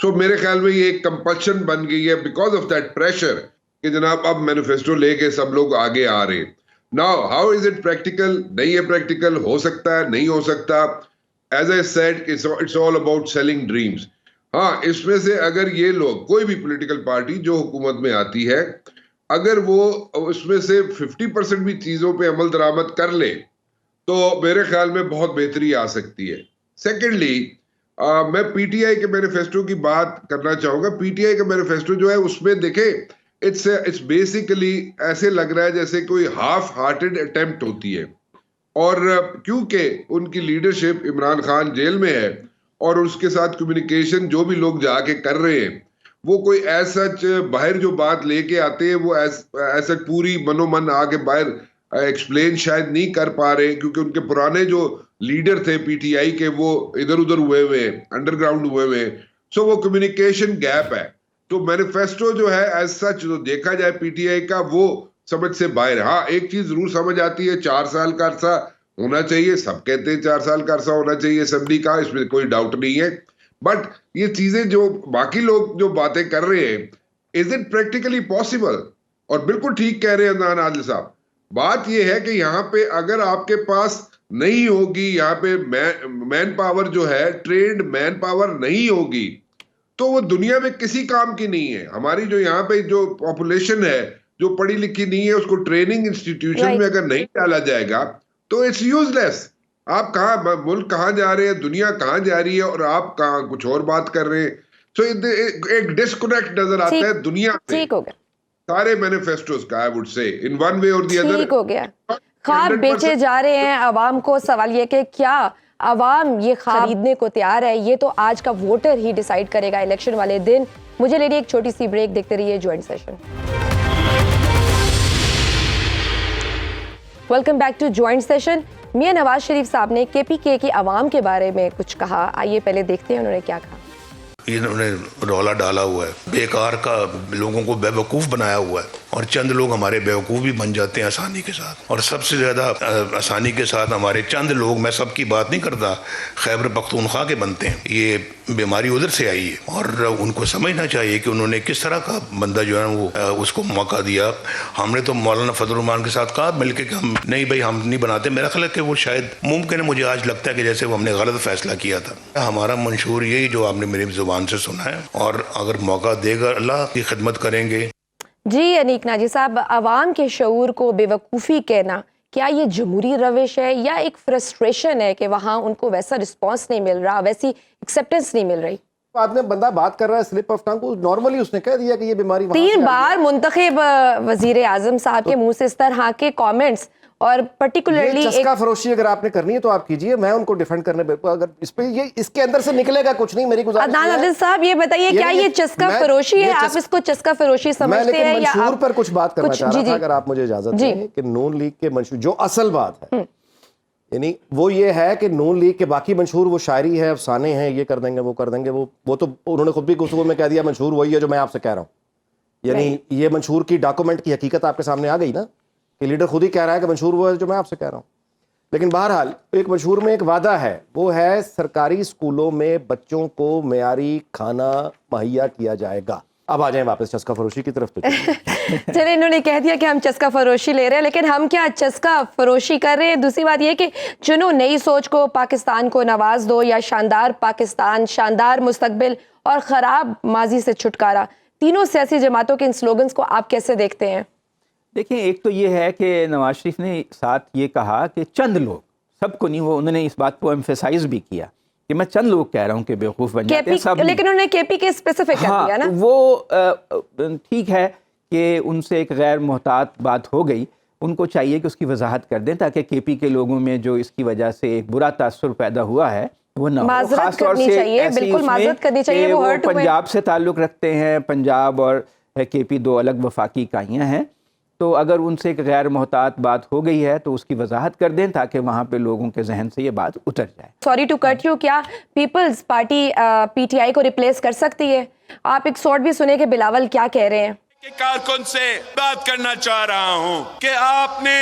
سو میرے خیال میں یہ ایک کمپلشن بن گئی ہے بیکاز آف دیٹ پریشر کہ جناب اب مینیفیسٹو لے کے سب لوگ آگے آ رہے ہیں۔ Now, how is it practical? نہیں ہے practical، ہو سکتا ہے، نہیں ہو سکتا۔ As I said, it's all about selling dreams۔ ہاں، اس میں سے اگر یہ لوگ، کوئی بھی پولیٹیکل پارٹی جو حکومت میں آتی ہے، اگر وہ اس میں سے 50% بھی چیزوں پہ عمل درآمد کر لے تو میرے خیال میں بہت بہتری آ سکتی ہے۔ سیکنڈلی، میں پی ٹی آئی کے مینیفیسٹو کی بات کرنا چاہوں گا۔ پی ٹی آئی کا مینیفیسٹو جو ہے اس میں دیکھیں اٹس بیسیکلی ایسے لگ رہا ہے جیسے کوئی ہاف ہارٹڈ اٹیمپٹ ہوتی ہے، اور کیونکہ ان کی لیڈرشپ عمران خان جیل میں ہے اور اس کے ساتھ کمیونیکیشن جو بھی لوگ جا کے کر رہے ہیں، وہ کوئی ایسا باہر جو بات لے کے آتے ہیں وہ ایسا پوری منو من آ کے باہر ایکسپلین شاید نہیں کر پا رہے، کیونکہ ان کے پرانے جو لیڈر تھے پی ٹی آئی کے وہ ادھر ادھر ہوئے ہیں، انڈر گراؤنڈ ہوئے ہیں، سو وہ کمیونیکیشن گیپ ہے۔ تو مینیفیسٹو جو ہے ایز سچ جو دیکھا جائے پی ٹی آئی کا، وہ سمجھ سے باہر ہے۔ ہاں، ایک چیز ضرور سمجھ آتی ہے، 4 سال کا عرصہ ہونا چاہیے، سب کہتے ہیں 4 سال کا عرصہ ہونا چاہیے اسمبلی کا، اس میں کوئی ڈاؤٹ نہیں ہے، بٹ یہ چیزیں جو باقی لوگ جو باتیں کر رہے ہیں، از اٹ پریکٹیکلی پاسبل؟ اور بالکل ٹھیک کہہ رہے ہیں عدنان عادل صاحب، بات یہ ہے کہ یہاں پہ اگر آپ کے پاس نہیں ہوگی، یہاں پہ مین پاور جو ہے، ٹرینڈ مین پاور نہیں ہوگی، تو وہ دنیا میں کسی کام کی نہیں ہے۔ ہماری جو یہاں پہ جو پاپولیشن ہے جو پڑھی لکھی نہیں ہے، اس کو ٹریننگ انسٹیٹیوشن میں اگر نہیں ڈالا جائے گا تو اٹس یوز لیس۔ آپ کہاں، ملک کہاں جا رہے ہیں، دنیا کہاں جا رہی ہے، اور آپ کہاں کچھ اور بات کر رہے ہیں۔ سو ایک ڈسکنیکٹ نظر آتا ہے دنیا میں سارے مینیفیسٹوز کا، آئی وڈ سے ان ون وے اور دی ادر۔ ٹھیک ہو گیا، خواب بیچے جا رہے ہیں عوام کو۔ سوال یہ کہ کیا عوام یہ خریدنے کو تیار ہے؟ یہ تو آج کا ووٹر ہی ڈیسائیڈ کرے گا الیکشن والے دن۔ مجھے لے لیے ایک چھوٹی سی بریک، دیکھتے رہیے joint session. Welcome back to joint session. Mian Nawaz شریف صاحب نے کے پی کے کی عوام کے بارے میں کچھ کہا، آئیے پہلے دیکھتے ہیں انہوں نے کیا کہا۔ انہوں نے رولا ڈالا ہوا ہے، بیکار کا، لوگوں کو بے وقوف بنایا ہوا ہے، اور چند لوگ ہمارے بیوقوف بھی بن جاتے ہیں آسانی کے ساتھ، اور سب سے زیادہ آسانی کے ساتھ ہمارے چند لوگ، میں سب کی بات نہیں کرتا، خیبر پختونخوا کے بنتے ہیں۔ یہ بیماری ادھر سے آئی ہے، اور ان کو سمجھنا چاہیے کہ انہوں نے کس طرح کا بندہ جو ہے وہ اس کو موقع دیا۔ ہم نے تو مولانا فضل الرحمان کے ساتھ کہا مل کے کہ ہم نہیں بھائی، ہم نہیں بناتے۔ میرا خیال ہے کہ وہ شاید ممکن ہے، مجھے آج لگتا ہے کہ جیسے وہ ہم نے غلط فیصلہ کیا تھا۔ ہمارا منشور یہی جو آپ نے میری زبان سے سنا ہے، اور اگر موقع دے گا اللہ کی خدمت کریں گے۔ جی انیک ناجی صاحب، عوام کے شعور کو بے وقوفی کہنا کیا یہ جمہوری روش ہے یا ایک فرسٹریشن ہے کہ وہاں ان کو ویسا رسپانس نہیں مل رہا, ویسی ایکسیپٹنس نہیں مل رہی؟ بعد میں بندہ بات کر رہا ہے سلپ آف ٹنگ کو, نارملی اس نے کہہ دیا کہ یہ بیماری 3 بار منتخب وزیر اعظم صاحب کے منہ سے اس طرح کے کامنٹس, اور پرٹیکولرلی چسکا فروشی اگر آپ نے کرنی ہے تو آپ کیجئے, میں ان کو ڈیفینڈ کرنے پہ, اگر اس پہ یہ اس کے اندر سے نکلے گا کچھ نہیں. میری گزارش عدنان عادل صاحب یہ بتائیے کیا یہ چسکا فروشی ہے؟ آپ اس کو چسکا فروشی سمجھتے ہیں یا منشور پر کچھ بات کرنا چاہ رہا تھا, اگر آپ مجھے اجازت دیں, کہ نون لیگ کے منشور جو اصل بات ہے یعنی وہ یہ ہے کہ نون لیگ کے باقی منشور وہ شاعری ہے, افسانے ہیں, یہ کر دیں گے وہ کر دیں گے, وہ تو انہوں نے خود بھی گفتگو میں کہہ دیا منشور وہی ہے جو میں آپ سے کہہ رہا ہوں. یعنی یہ منشور کی ڈاکومنٹ کی حقیقت آپ کے سامنے آ گئی نا, کہ لیڈر خود ہی کہہ رہا ہے کہ منشور وہ ہے جو میں آپ سے کہہ رہا ہوں. لیکن بہرحال ایک منشور میں ایک وعدہ ہے, وہ ہے سرکاری اسکولوں میں بچوں کو معیاری کھانا مہیا کیا جائے گا. اب آ جائیں واپس چسکا فروشی کی طرف. تو چلے انہوں نے کہہ دیا کہ ہم چسکا فروشی لے رہے ہیں, لیکن ہم کیا چسکا فروشی کر رہے ہیں؟ دوسری بات یہ کہ چنو نئی سوچ کو, پاکستان کو نواز دو, یا شاندار پاکستان, شاندار مستقبل اور خراب ماضی سے چھٹکارا, تینوں سیاسی جماعتوں کے ان سلوگنز کو آپ کیسے دیکھتے ہیں؟ دیکھیں, ایک تو یہ ہے کہ نواز شریف نے ساتھ یہ کہا کہ چند لوگ, سب کو نہیں, وہ انہوں نے اس بات کو ایمفیسائز بھی کیا کہ میں چند لوگ کہہ رہا ہوں کہ بیوقوف بن جاتے ہیں سب, لیکن انہوں نے کے پی کے اسپیسیفک کر دیا نا. وہ ٹھیک ہے کہ ان سے ایک غیر محتاط بات ہو گئی, ان کو چاہیے کہ اس کی وضاحت کر دیں تاکہ کے پی کے لوگوں میں جو اس کی وجہ سے ایک برا تاثر پیدا ہوا ہے وہ نہ ہو. معذرت کرنی چاہیے, بالکل معذرت کرنی چاہیے. وہ پنجاب سے تعلق رکھتے ہیں, پنجاب اور کے پی 2 الگ وفاقی اکائیاں ہیں, تو اگر ان سے ایک غیر محتاط بات ہو گئی ہے تو اس کی وضاحت کر دیں تاکہ وہاں پہ لوگوں کے ذہن سے یہ بات اتر جائے. سوری ٹو کٹ یو, کیا پیپلز پارٹی پی ٹی آئی کو ریپلیس کر سکتی ہے؟ آپ ایک سوٹ بھی سنیں کہ بلاول کیا کہہ رہے ہیں. کارکن سے بات کرنا چاہ رہا ہوں کہ آپ نے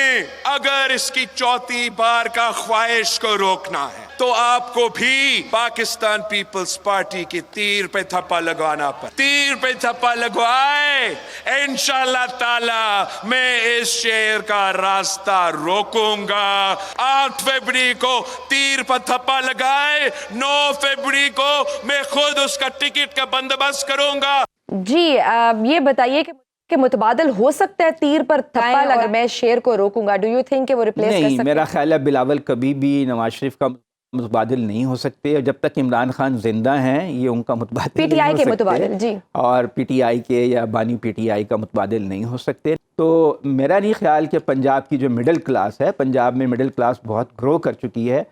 اگر اس کی 4تھی بار کا خواہش کو روکنا ہے تو آپ کو بھی پاکستان پیپلز پارٹی کی تیر پہ تھپا لگوانا تیر پہ تھپا لگوائے. انشاءاللہ تعالی میں اس شعر کا راستہ روکوں گا. 8 فروری کو تیر پہ تھپا لگائے, 9 فروری کو میں خود اس کا ٹکٹ کا بندوبست کروں گا. جی یہ بتائیے کہ متبادل ہو سکتا ہے تیر پر تھپا لگا, میں شعر کو روکوں گا, ڈو یو تھنک کہ وہ ریپلیس کر سکتے ہیں؟ نہیں, میرا خیال ہے بلاول کبھی بھی نواز شریف کا متبادل نہیں ہو سکتے, اور جب تک عمران خان زندہ ہیں یہ ان کا متبادل پی ٹی آئی کے متبادل, جی, اور پی ٹی آئی کے یا بانی پی ٹی آئی کا متبادل نہیں ہو سکتے. تو میرا نہیں خیال کہ پنجاب کی جو مڈل کلاس ہے, پنجاب میں مڈل کلاس بہت گرو کر چکی ہے,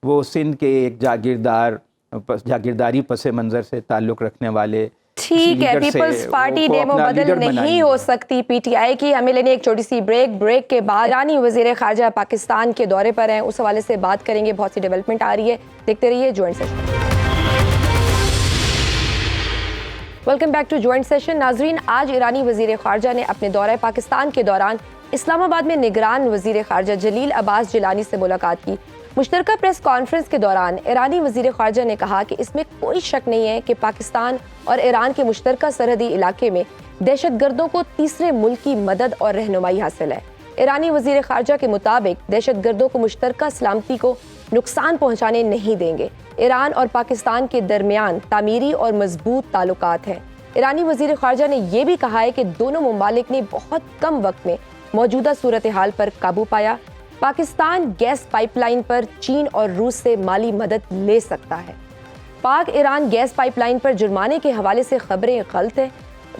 وہ سندھ کے ایک جاگیرداری پس منظر سے تعلق رکھنے والے, ٹھیک ہے, پیپلز پارٹی ڈیمو بدل نہیں ہو سکتی پی ٹی آئی کی. ہمیں لینے ایک چھوٹی سی بریک کے بعد ایرانی وزیر خارجہ پاکستان کے دورے پر ہیں, اس حوالے سے بات کریں گے. بہت سی ڈیولپمنٹ آ رہی ہے, دیکھتے رہیے joint session. Welcome back to joint session. ناظرین, آج ایرانی وزیر خارجہ نے اپنے دورہ پاکستان کے دوران اسلام آباد میں نگران وزیر خارجہ جلیل عباس جیلانی سے ملاقات کی. مشترکہ پریس کانفرنس کے دوران ایرانی وزیر خارجہ نے کہا کہ اس میں کوئی شک نہیں ہے کہ پاکستان اور ایران کے مشترکہ سرحدی علاقے میں دہشت گردوں کو تیسرے ملک کی مدد اور رہنمائی حاصل ہے. ایرانی وزیر خارجہ کے مطابق دہشت گردوں کو مشترکہ سلامتی کو نقصان پہنچانے نہیں دیں گے. ایران اور پاکستان کے درمیان تعمیری اور مضبوط تعلقات ہیں. ایرانی وزیر خارجہ نے یہ بھی کہا ہے کہ دونوں ممالک نے بہت کم وقت میں موجودہ صورتحال پر قابو پایا. پاکستان گیس پائپ لائن پر چین اور روس سے مالی مدد لے سکتا ہے. پاک ایران گیس پائپ لائن پر جرمانے کے حوالے سے خبریں غلط ہیں,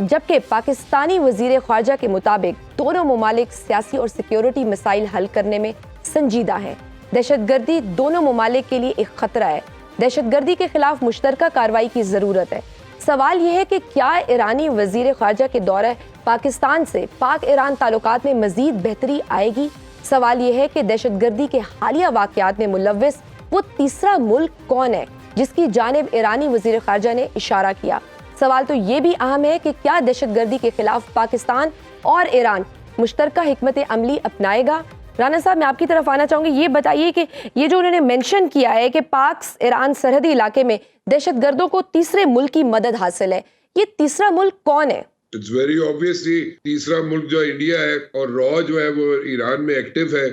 جبکہ پاکستانی وزیر خارجہ کے مطابق دونوں ممالک سیاسی اور سیکیورٹی مسائل حل کرنے میں سنجیدہ ہیں. دہشت گردی دونوں ممالک کے لیے ایک خطرہ ہے. دہشت گردی کے خلاف مشترکہ کارروائی کی ضرورت ہے. سوال یہ ہے کہ کیا ایرانی وزیر خارجہ کے دورہ پاکستان سے پاک ایران تعلقات میں مزید بہتری آئے گی؟ سوال یہ ہے کہ دہشت گردی کے حالیہ واقعات میں ملوث وہ تیسرا ملک کون ہے جس کی جانب ایرانی وزیر خارجہ نے اشارہ کیا. سوال تو یہ بھی اہم ہے کہ کیا دہشت گردی کے خلاف پاکستان اور ایران مشترکہ حکمت عملی اپنائے گا؟ رانا صاحب, میں آپ کی طرف آنا چاہوں گی. یہ بتائیے کہ یہ جو انہوں نے مینشن کیا ہے کہ پاک ایران سرحدی علاقے میں دہشت گردوں کو تیسرے ملک کی مدد حاصل ہے, یہ تیسرا ملک کون ہے؟ اٹس ویری obviously تیسرا ملک جو انڈیا ہے, اور را جو ہے وہ ایران میں ایکٹیو ہے,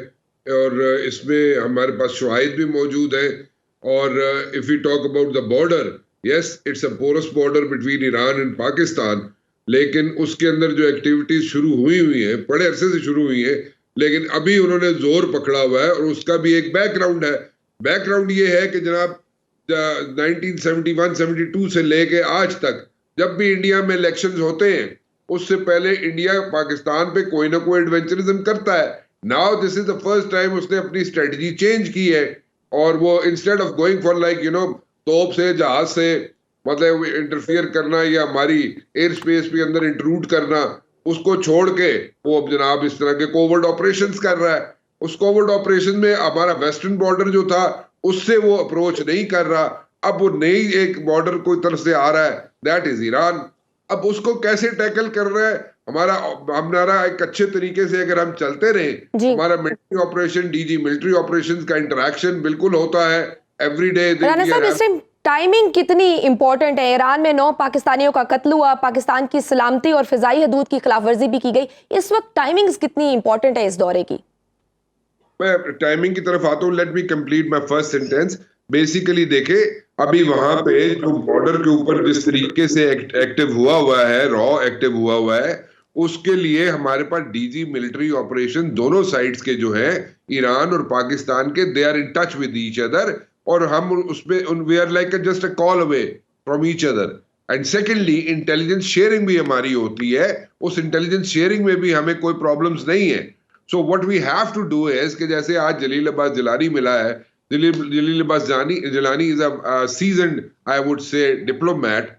اور اس میں ہمارے پاس شواہد بھی موجود ہیں. اور if we talk about the border, yes, it's a porous border between Iran and Pakistan, لیکن اس کے اندر جو ایکٹیویٹیز شروع ہوئی ہیں, بڑے عرصے سے شروع ہوئی ہیں, لیکن ابھی انہوں نے زور پکڑا ہوا ہے، اور اس کا بھی ایک بیک گراؤنڈ ہے. بیک گراؤنڈ یہ ہے کہ جناب 1971-72 سے لے کے آج تک جب بھی انڈیا میں الیکشنز ہوتے ہیں، اس سے پہلے انڈیا پاکستان پہ کوئی نہ کوئی ایڈونچرزم کرتا ہے. Now this is the first time اس نے اپنی اسٹریٹجی چینج کی ہے، اور وہ instead of going for like توپ سے، جہاز سے مطلب انٹرفیئر کرنا یا ہماری ایئر اسپیس پہ اندر انٹروڈ کرنا، اس کو چھوڑ کے وہ اب جناب اس طرح کے کوورڈ آپریشنز کر رہا ہے. اس کوورڈ آپریشن میں ہمارا ویسٹرن بارڈر جو تھا اس سے وہ اپروچ نہیں کر رہا. اب وہ نئی ایک بارڈر کوئی طرف سے آ رہا ہے، دیٹ از ایران. اب اس کو کیسے ٹیکل کر رہا ہے ہمارا ایک اچھے طریقے سے اگر ہم چلتے رہے، ہمارا military operation D G military operation کا انٹریکشن بالکل ہوتا ہے ایوری ڈے. ٹائمنگ کتنی امپورٹنٹ ہے؟ ایران میں 9 پاکستانیوں کا قتل ہوا، پاکستان کی سلامتی اور فضائی حدود کی خلاف ورزی بھی کی گئی. اس وقت ٹائمنگز کتنی امپورٹنٹ ہے اس دورے کی؟ میں ٹائمنگ کی طرف آتا ہوں. Let me complete my first sentence. Basically دیکھیں ابھی وہاں پہ جو بارڈر کے اوپر جس طریقے سے ایکٹیو ہوا ہے، را ایکٹیو ہوا ہے، اس کے لیے ہمارے پاس ڈی جی ملٹری آپریشن دونوں سائڈز کے جو ہیں ایران اور پاکستان کے، they are in touch with each other, اور ہم اس پہ we are like just a call away from each other. And secondly intelligence sharing بھی ہماری ہوتی ہے. اس انٹیلیجنس شیئرنگ میں بھی ہمیں کوئی پرابلمز نہیں ہے. So what we have to do is کہ جیسے آج جلیل عباس جیلانی ملا ہے، Jalil Abbas Jilani is a seasoned I would say diplomat,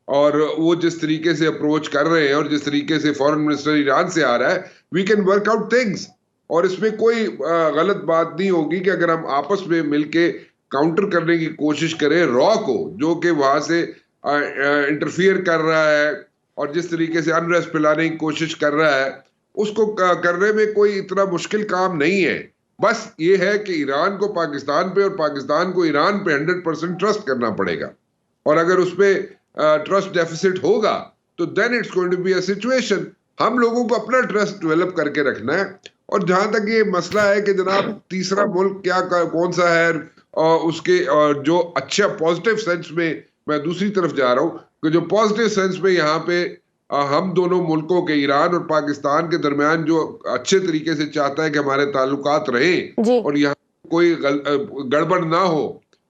اور وہ جس طریقے سے اپروچ کر رہے ہیں اور جس طریقے سے فارن منسٹر ایران سے آ رہا ہے، we can work out things. اور اس میں کوئی غلط بات نہیں ہوگی کہ اگر ہم آپس میں مل کے کاؤنٹر کرنے کی کوشش کریں را کو، جو کہ وہاں سے انٹرفیئر کر رہا ہے اور جس طریقے سے انریسٹ پلانے کی کوشش کر رہا ہے، اس کو کرنے میں کوئی اتنا مشکل کام نہیں ہے. بس یہ ہے کہ ایران کو پاکستان پہ اور پاکستان کو ایران پہ 100% ٹرسٹ کرنا پڑے گا. اور اگر اس پہ ٹرسٹ ڈیفیسٹ ہوگا تو then it's going to be a situation. ہم لوگوں کو اپنا ٹرسٹ ڈیولپ کر کے رکھنا ہے. اور جہاں تک یہ مسئلہ ہے کہ جناب تیسرا ملک کیا کون سا ہے، اس کے جو اچھا پازیٹیو سینس میں دوسری طرف جا رہا ہوں کہ جو پازیٹیو سینس میں یہاں پہ ہم دونوں ملکوں کے ایران اور پاکستان کے درمیان جو اچھے طریقے سے چاہتا ہے کہ ہمارے تعلقات رہیں اور یہاں کوئی گڑبڑ نہ ہو.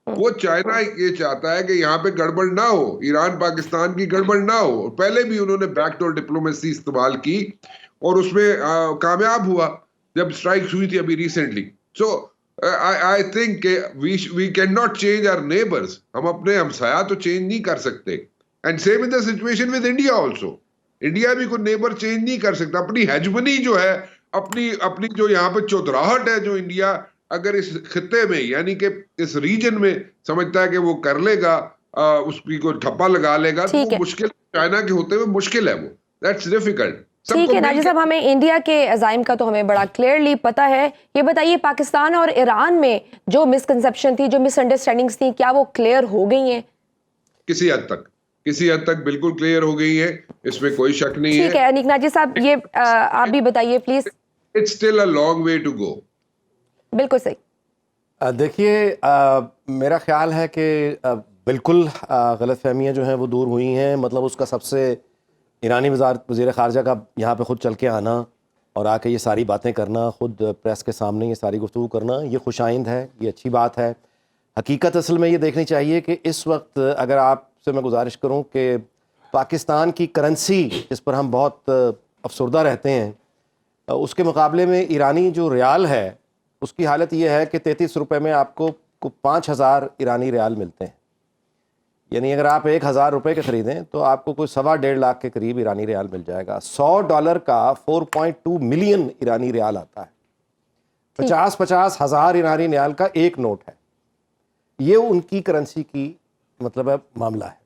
وہ چائنا یہ چاہتا ہے کہ یہاں پہ گڑبڑ نہ ہو، ایران پاکستان کی گڑبڑ نہ ہو. پہلے بھی انہوں نے بیک ڈور ڈپلومیسی استعمال کی اور اس میں کامیاب ہوا جب سٹرائکس ہوئی تھی ابھی recently. So I think we cannot change our neighbors. ہم اپنے ہمسایہ تو چینج نہیں کر سکتے. And same in the situation with India also. India بھی کوئی نیبر چینج نہیں کر سکتا. اپنی ہیجمنی جو ہے، اپنی جو یہاں پہ چودراہٹ ہے، جو انڈیا اگر اس خطے میں یعنی کہ اس ریجن میں سمجھتا ہے کہ وہ کر لے گا، اس کی کوئی ٹھپا لگا لے گا، تو وہ مشکل چائنا کے ہوتے ہوئے مشکل ہے. وہ دیٹس ڈیفیکلٹ. ٹھیک ہے ناجی صاحب، ہمیں انڈیا کے عزائم کا تو ہمیں بڑا کلیئرلی پتہ ہے. یہ بتائیے پاکستان اور ایران میں جو مسکنسیپشن تھی، جو مس انڈرسٹینڈنگز تھیں، کیا وہ کلیئر ہو گئی ہیں؟ کسی حد تک بالکل کلیئر ہو گئی ہے، اس میں کوئی شک نہیں ہے. ٹھیک ہے انیک ناجی صاحب، یہ آپ بھی بتائیے please. It's still a long way to go. بالکل صحیح. دیکھیے میرا خیال ہے کہ بالکل غلط فہمیاں جو ہیں وہ دور ہوئی ہیں. مطلب اس کا سب سے ایرانی وزیر خارجہ کا یہاں پہ خود چل کے آنا اور آ کے یہ ساری باتیں کرنا، خود پریس کے سامنے یہ ساری گفتگو کرنا، یہ خوش آئند ہے، یہ اچھی بات ہے. حقیقت اصل میں یہ دیکھنی چاہیے کہ اس وقت اگر آپ سے میں گزارش کروں کہ پاکستان کی کرنسی جس پر ہم بہت افسردہ رہتے ہیں، اس کے مقابلے میں ایرانی جو ریال ہے اس کی حالت یہ ہے کہ 33 روپے میں آپ کو 5000 ایرانی ریال ملتے ہیں. یعنی اگر آپ 1000 روپے کے خریدیں تو آپ کو کوئی 1.5 لاکھ کے قریب ایرانی ریال مل جائے گا. $100 کا 4.2 ملین ایرانی ریال آتا ہے. 50 ہزار ایرانی ریال کا ایک نوٹ ہے. یہ ان کی کرنسی کی مطلب ہے معاملہ ہے.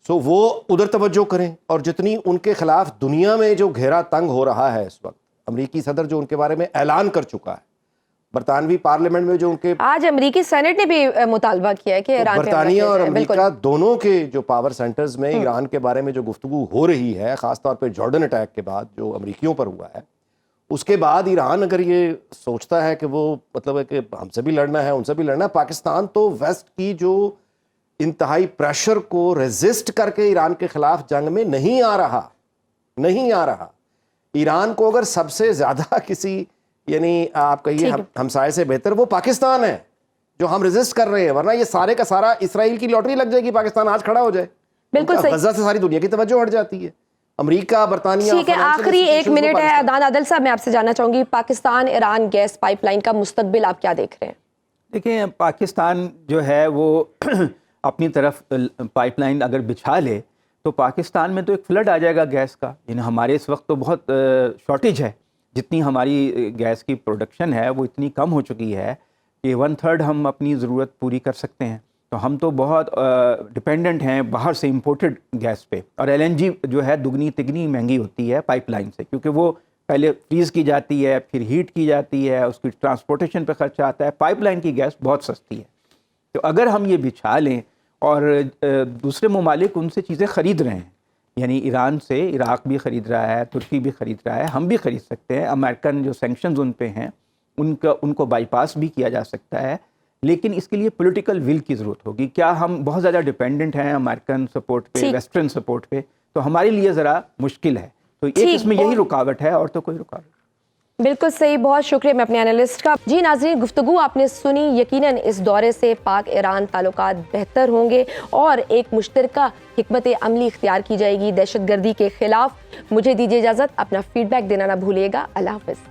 سو وہ ادھر توجہ کریں. اور جتنی ان کے خلاف دنیا میں جو گھیرا تنگ ہو رہا ہے اس وقت، امریکی صدر جو ان کے بارے میں اعلان کر چکا ہے، برطانوی پارلیمنٹ میں جو ان کے آج امریکی سینٹ نے بھی مطالبہ کیا ہے کہ ایران برطانیہ اور امریکہ دونوں کے جو پاور سینٹرز میں ایران کے بارے میں جو گفتگو ہو رہی ہے، خاص طور پہ جارڈن اٹیک کے بعد جو امریکیوں پر ہوا ہے، اس کے بعد ایران اگر یہ سوچتا ہے کہ وہ مطلب ہے کہ ہم سے بھی لڑنا ہے، ان سے بھی لڑنا ہے، پاکستان تو ویسٹ کی جو انتہائی پریشر کو ریزسٹ کر کے ایران کے خلاف جنگ میں نہیں آ رہا. ایران کو اگر سب سے زیادہ کسی یعنی آپ کہیے ہمسائے سے بہتر وہ پاکستان ہے جو ہم ریزسٹ کر رہے ہیں، ورنہ یہ سارے کا سارا اسرائیل کی لاٹری لگ جائے گی، پاکستان آج کھڑا ہو جائے. بالکل صحیح. غزہ سے ساری دنیا کی توجہ ہٹ جاتی ہے، امریکہ، برطانیہ. ٹھیک ہے، آخری 1 منٹ ہے. عدنان عادل صاحب، میں آپ سے جاننا چاہوں گی Pakistan Iran gas pipeline کا مستقبل آپ کیا دیکھ رہے ہیں؟ دیکھیں، پاکستان جو ہے وہ اپنی طرف پائپ لائن اگر بچھا لے تو پاکستان میں تو ایک فلڈ آ جائے گا گیس کا. یعنی ہمارے اس وقت تو بہت شارٹیج ہے، جتنی ہماری گیس کی پروڈکشن ہے وہ اتنی کم ہو چکی ہے کہ 1/3 ہم اپنی ضرورت پوری کر سکتے ہیں. تو ہم تو بہت ڈپینڈنٹ ہیں باہر سے امپورٹڈ گیس پہ. اور LNG جو ہے دگنی تگنی مہنگی ہوتی ہے پائپ لائن سے، کیونکہ وہ پہلے فریز کی جاتی ہے، پھر ہیٹ کی جاتی ہے، اس کی ٹرانسپورٹیشن پہ خرچہ آتا ہے. پائپ لائن کی گیس بہت سستی ہے. تو اگر ہم یہ بچھا لیں اور دوسرے ممالک ان سے چیزیں خرید رہے ہیں، یعنی ایران سے عراق بھی خرید رہا ہے، ترکی بھی خرید رہا ہے، ہم بھی خرید سکتے ہیں. امریکن جو سینکشنز ان پہ ہیں ان کو بائی پاس بھی کیا جا سکتا ہے، لیکن اس کے لیے پولیٹیکل ول کی ضرورت ہوگی. کیا ہم بہت زیادہ ڈیپینڈنٹ ہیں امریکن سپورٹ پہ، ویسٹرن سپورٹ پہ؟ تو ہمارے لیے ذرا مشکل ہے. تو ایک اس میں یہی رکاوٹ ہے، اور تو کوئی رکاوٹ. بالکل صحیح، بہت شکریہ میں اپنے انالسٹ کا. جی ناظرین، گفتگو آپ نے سنی. یقیناً اس دورے سے پاک ایران تعلقات بہتر ہوں گے اور ایک مشترکہ حکمت عملی اختیار کی جائے گی دہشت گردی کے خلاف. مجھے دیجیے اجازت، اپنا فیڈ بیک دینا نہ بھولیے گا. اللہ حافظ.